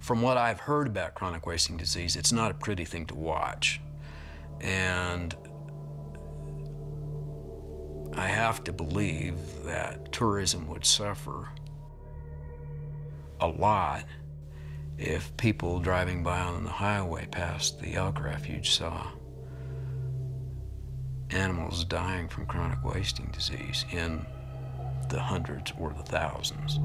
From what I've heard about chronic wasting disease, it's not a pretty thing to watch. And I have to believe that tourism would suffer a lot if people driving by on the highway past the elk refuge saw animals dying from chronic wasting disease in the hundreds or the thousands.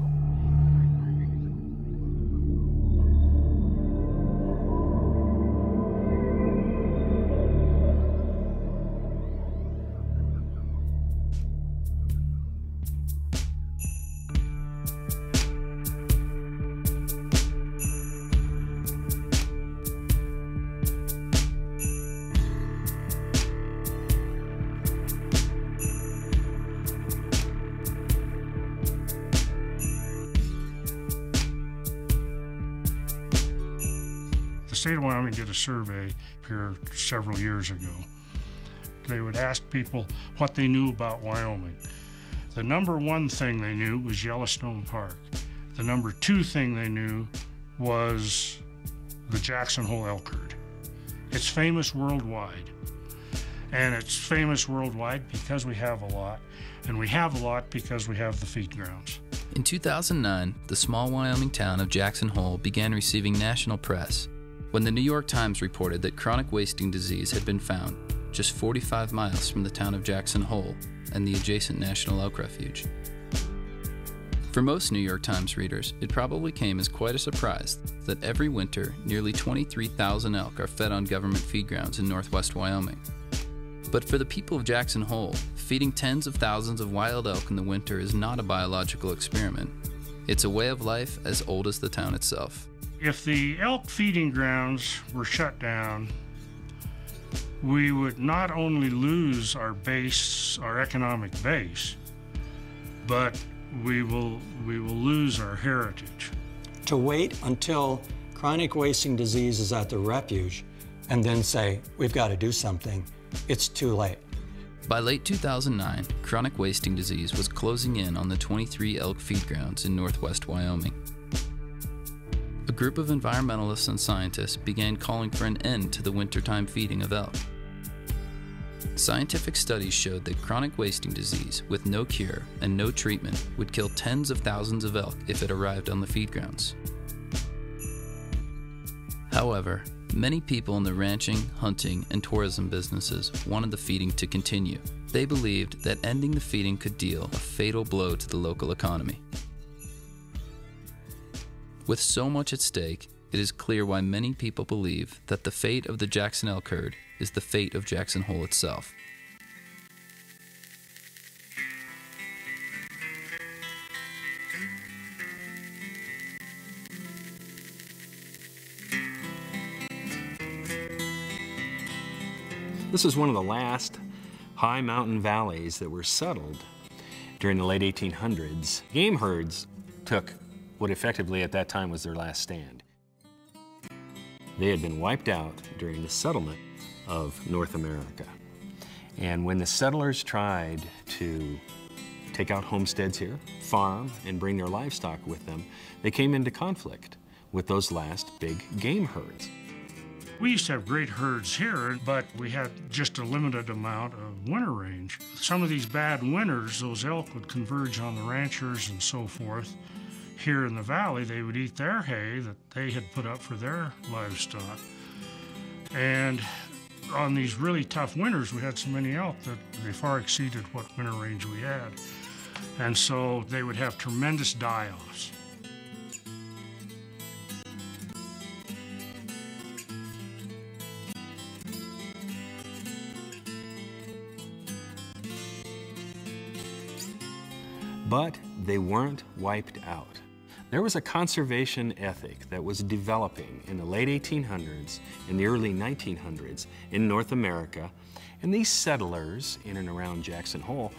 The state of Wyoming did a survey here several years ago. They would ask people what they knew about Wyoming. The number one thing they knew was Yellowstone Park. The number two thing they knew was the Jackson Hole elk herd. It's famous worldwide. And it's famous worldwide because we have a lot, and we have a lot because we have the feed grounds. In 2009, the small Wyoming town of Jackson Hole began receiving national press when the New York Times reported that chronic wasting disease had been found just 45 miles from the town of Jackson Hole and the adjacent National Elk Refuge. For most New York Times readers, it probably came as quite a surprise that every winter, nearly 23,000 elk are fed on government feed grounds in northwest Wyoming. But for the people of Jackson Hole, feeding tens of thousands of wild elk in the winter is not a biological experiment. It's a way of life as old as the town itself. If the elk feeding grounds were shut down, we would not only lose our base, our economic base, but we will lose our heritage. To wait until chronic wasting disease is at the refuge and then say, we've got to do something, it's too late. By late 2009, chronic wasting disease was closing in on the 23 elk feed grounds in northwest Wyoming. A group of environmentalists and scientists began calling for an end to the wintertime feeding of elk. Scientific studies showed that chronic wasting disease, with no cure and no treatment, would kill tens of thousands of elk if it arrived on the feed grounds. However, many people in the ranching, hunting, and tourism businesses wanted the feeding to continue. They believed that ending the feeding could deal a fatal blow to the local economy. With so much at stake, it is clear why many people believe that the fate of the Jackson elk herd is the fate of Jackson Hole itself. This is one of the last high mountain valleys that were settled during the late 1800s. Game herds took what effectively at that time was their last stand. They had been wiped out during the settlement of North America. And when the settlers tried to take out homesteads here, farm, and bring their livestock with them, they came into conflict with those last big game herds. We used to have great herds here, but we had just a limited amount of winter range. Some of these bad winters, those elk would converge on the ranchers and so forth. Here in the valley, they would eat their hay that they had put up for their livestock. And on these really tough winters, we had so many elk that they far exceeded what winter range we had. And so they would have tremendous die-offs. But they weren't wiped out. There was a conservation ethic that was developing in the late 1800s and the early 1900s in North America, and these settlers in and around Jackson Hole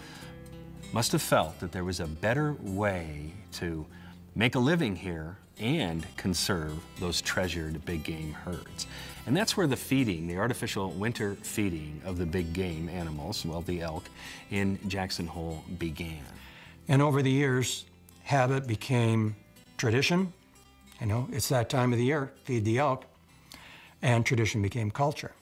must have felt that there was a better way to make a living here and conserve those treasured big game herds. And that's where the feeding, the artificial winter feeding of the big game animals, well, the elk, in Jackson Hole began. And over the years, habit became tradition, You know, it's that time of the year, feed the elk, and tradition became culture.